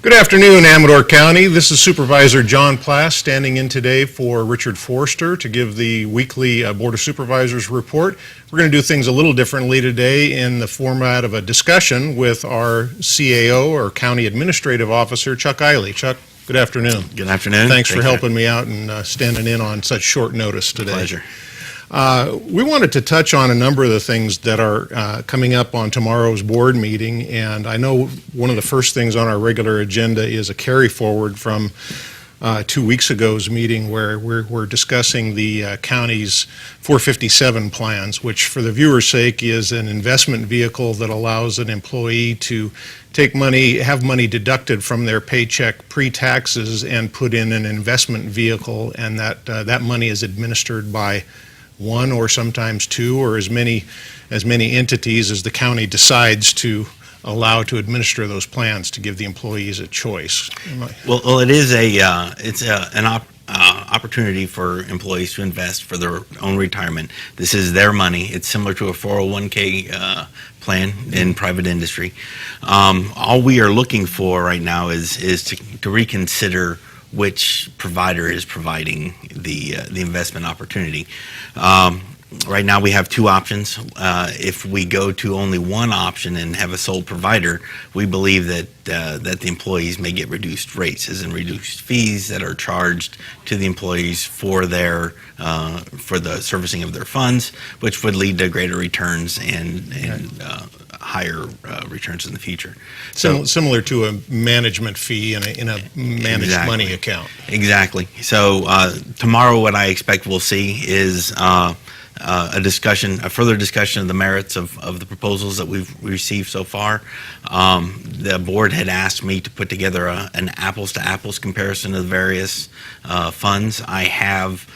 Good afternoon, Amador County. This is Supervisor John Plasse standing in today for Richard Forster to give the weekly Board of Supervisors report. We're going to do things a little differently today in the format of a discussion with our CAO, or County Administrative Officer, Chuck Iley. Chuck, good afternoon. Good afternoon. Thanks for helping me out and standing in on such short notice today. Pleasure. We wanted to touch on a number of the things that are coming up on tomorrow's board meeting, and I know one of the first things on our regular agenda is a carry forward from 2 weeks ago's meeting where we're discussing the county's 457 plans, which for the viewer's sake is an investment vehicle that allows an employee to take money, have money deducted from their paycheck pre-taxes and put in an investment vehicle, and that money is administered by one or sometimes two or as many entities as the county decides to allow to administer those plans to give the employees a choice. Well, it is an opportunity for employees to invest for their own retirement. This is their money. It's similar to a 401k plan in private industry. All we are looking for right now is to reconsider which provider is providing the investment opportunity. Right now we have two options. If we go to only one option and have a sole provider, we believe that the employees may get reduced rates, as in reduced fees that are charged to the employees for the servicing of their funds, which would lead to greater returns and higher returns in the future. So similar to a management fee in a managed money account. Exactly. So tomorrow, what I expect we'll see is a further discussion of the merits of the proposals that we've received so far. The board had asked me to put together an apples-to-apples comparison of the various funds. I have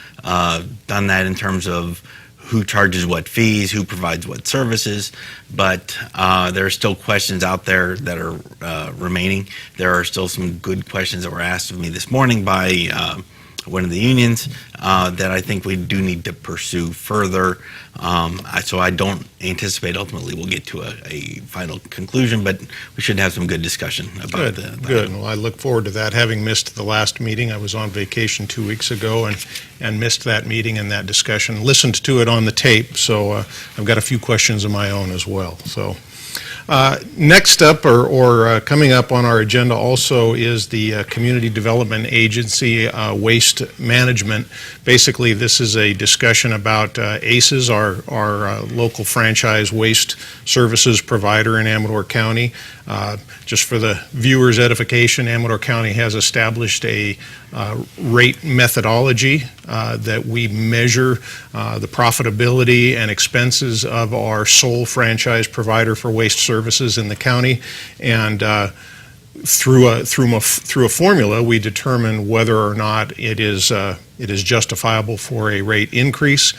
done that in terms of who charges what fees, who provides what services, but there are still questions out there that are remaining. There are still some good questions that were asked of me this morning by one of the unions that I think we do need to pursue further. So I don't anticipate ultimately we'll get to a final conclusion, but we should have some good discussion about that. Good. Well, I look forward to that. Having missed the last meeting, I was on vacation 2 weeks ago and missed that meeting and that discussion. Listened to it on the tape, so I've got a few questions of my own as well. So. Next up, or coming up on our agenda also, is the Community Development Agency Waste Management. Basically, this is a discussion about ACES, our local franchise waste services provider in Amador County. Just for the viewers' edification, Amador County has established a rate methodology that we measure the profitability and expenses of our sole franchise provider for waste services in the county, and through a formula we determine whether or not it is justifiable for a rate increase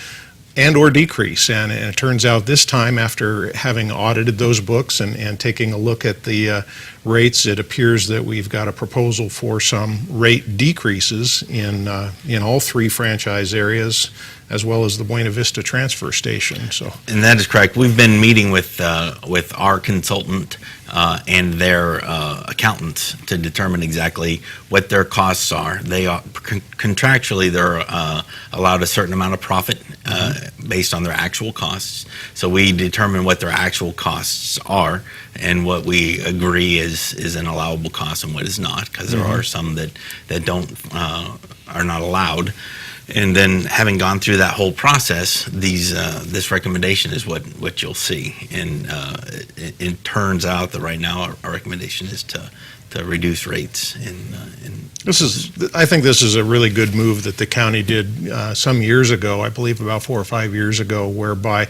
and or decrease. And it turns out this time, after having audited those books and taking a look at the rates, it appears that we've got a proposal for some rate decreases in all three franchise areas, as well as the Buena Vista transfer station. And that is correct. We've been meeting with our consultant and their accountants to determine exactly what their costs are. They are contractually they're allowed a certain amount of profit based on their actual costs. So we determine what their actual costs are and what we agree is an allowable cost and what is not, because there are some that are not allowed. And then, having gone through that whole process, this recommendation is what you'll see. And it turns out that right now our recommendation is to reduce rates. I think this is a really good move that the county did some years ago, I believe about 4 or 5 years ago, whereby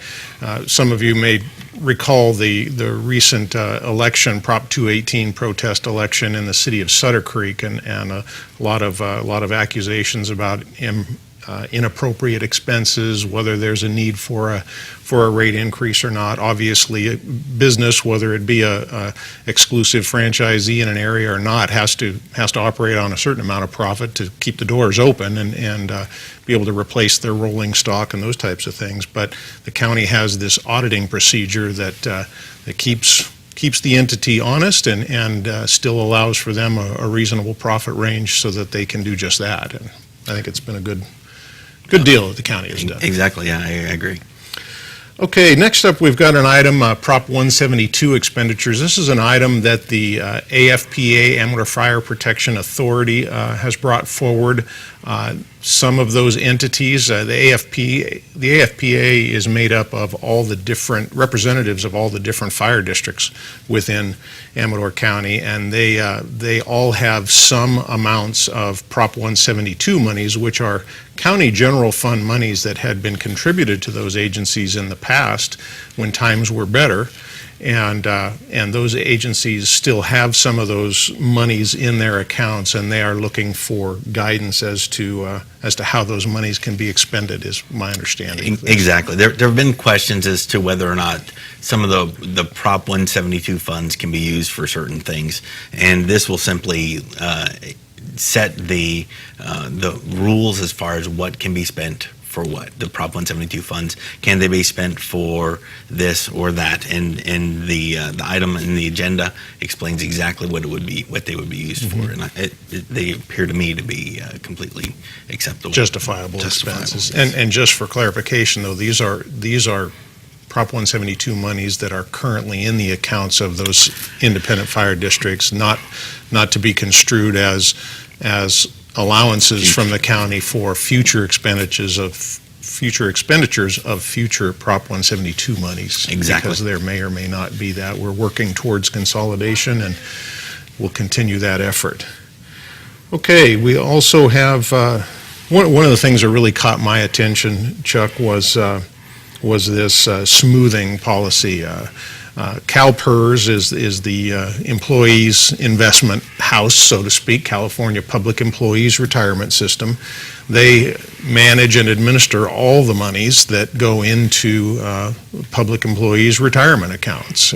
some of you may recall the recent election, Prop 218 protest election in the city of Sutter Creek, and a lot of accusations about inappropriate expenses, whether there's a need for a rate increase or not. Obviously, business, whether it be a exclusive franchisee in an area or not, has to operate on a certain amount of profit to keep the doors open and be able to replace their rolling stock and those types of things. But the county has this auditing procedure that keeps keeps the entity honest and still allows for them a reasonable profit range so that they can do just that. And I think it's been a good deal that the county has done. Exactly, yeah, I agree. Okay, next up, we've got an item, Prop 172 expenditures. This is an item that the AFPA, Amateur Fire Protection Authority, has brought forward. Some of those entities, the AFPA is made up of all the different representatives of all the different fire districts within Amador County, and they all have some amounts of Prop 172 monies, which are county general fund monies that had been contributed to those agencies in the past when times were better. And those agencies still have some of those monies in their accounts, and they are looking for guidance as to how those monies can be expended, is my understanding. Exactly. There have been questions as to whether or not some of the Prop 172 funds can be used for certain things, and this will simply set the rules as far as what can be spent for what. The Prop 172 funds, can they be spent for this or that? And the item in the agenda explains exactly what they would be used for, and they appear to me to be completely acceptable. Justifiable expenses. Yes. And just for clarification, though, these are Prop 172 monies that are currently in the accounts of those independent fire districts, not to be construed as allowances from the county for future expenditures of future Prop 172 monies. Exactly. Because there may or may not be that. We're working towards consolidation, and we'll continue that effort. Okay, we also have, one of the things that really caught my attention, Chuck, was this smoothing policy. CalPERS is the employees' investment house, so to speak, California Public Employees Retirement System. They manage and administer all the monies that go into public employees' retirement accounts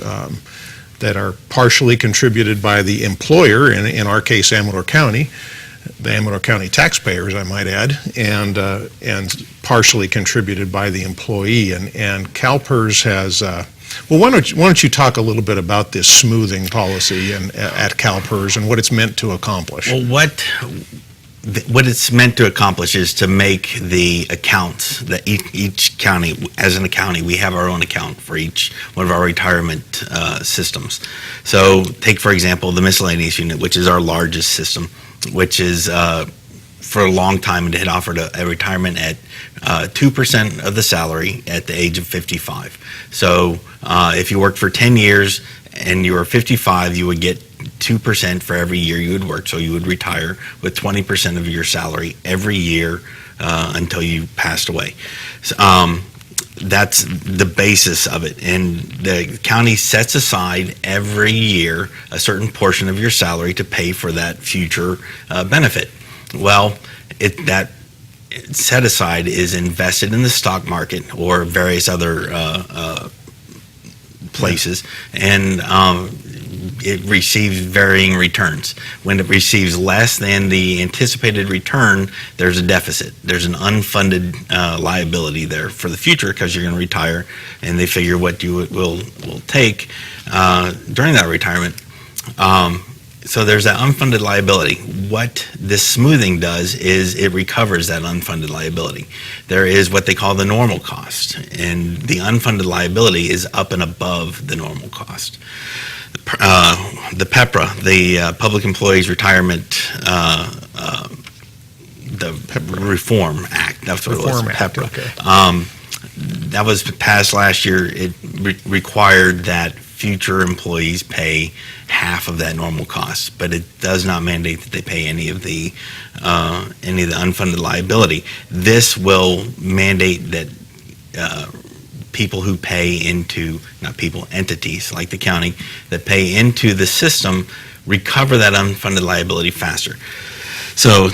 that are partially contributed by the employer, in our case Amador County, the Amador County taxpayers, I might add, and partially contributed by the employee. And CalPERS has well, why don't you talk a little bit about this smoothing policy at CalPERS and what it's meant to accomplish? Well, what it's meant to accomplish is to make the accounts that each county, as in a county, we have our own account for each one of our retirement systems. So take, for example, the miscellaneous unit, which is our largest system, which is for a long time it had offered a retirement at 2% of the salary at the age of 55. So if you worked for 10 years and you were 55, you would get 2% for every year you would work. So you would retire with 20% of your salary every year until you passed away. So, that's the basis of it. And the county sets aside every year a certain portion of your salary to pay for that future benefit. Well, that set aside is invested in the stock market or various other places, and it receives varying returns. When it receives less than the anticipated return, there's a deficit. There's an unfunded liability there for the future because you're going to retire, and they figure what you will take during that retirement. So there's that unfunded liability. What this smoothing does is it recovers that unfunded liability. There is what they call the normal cost, and the unfunded liability is up and above the normal cost. The PEPRA, the Public Employees Retirement, the Reform Act, that's what Reform it was, Act, PEPRA. Okay. That was passed last year. It required that future employees pay half of that normal cost, but it does not mandate that they pay any of the unfunded liability. This will mandate that people who pay into, not people, entities like the county that pay into the system recover that unfunded liability faster. So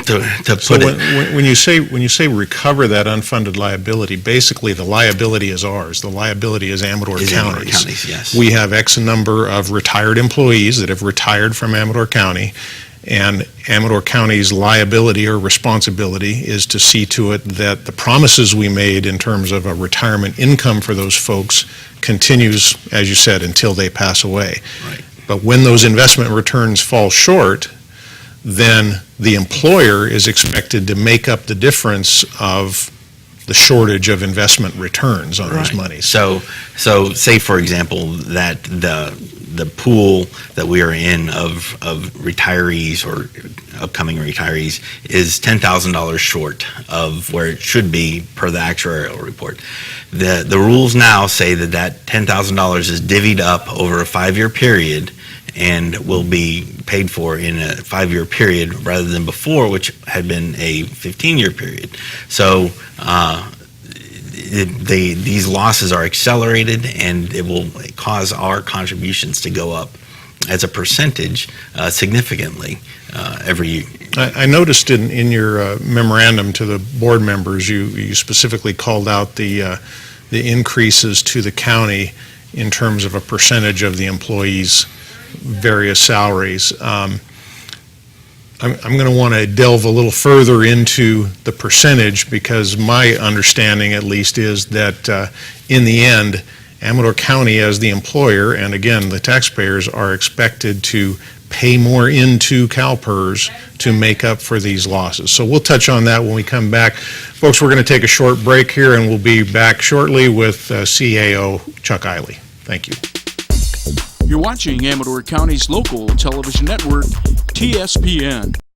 when you say recover that unfunded liability, basically the liability is ours. The liability is Amador County's. Yes. We have X number of retired employees that have retired from Amador County, And Amador County's liability or responsibility is to see to it that the promises we made in terms of a retirement income for those folks continues, as you said, until they pass away. Right. But when those investment returns fall short, then the employer is expected to make up the difference of the shortage of investment returns on those Right. monies. So say, for example, that the pool that we are in of retirees or upcoming retirees is $10,000 short of where it should be per the actuarial report. The rules now say that $10,000 is divvied up over a 5-year period and will be paid for in a 5-year period rather than before, which had been a 15-year period. So these losses are accelerated, and it will cause our contributions to go up as a percentage significantly every year. I noticed in your memorandum to the board members, you specifically called out the increases to the county in terms of a percentage of the employees' various salaries. I'm going to want to delve a little further into the percentage, because my understanding at least is that in the end, Amador County as the employer, and again, the taxpayers, are expected to pay more into CalPERS to make up for these losses. So we'll touch on that when we come back. Folks, we're going to take a short break here, and we'll be back shortly with CAO Chuck Iley. Thank you. You're watching Amador County's local television network, TSPN.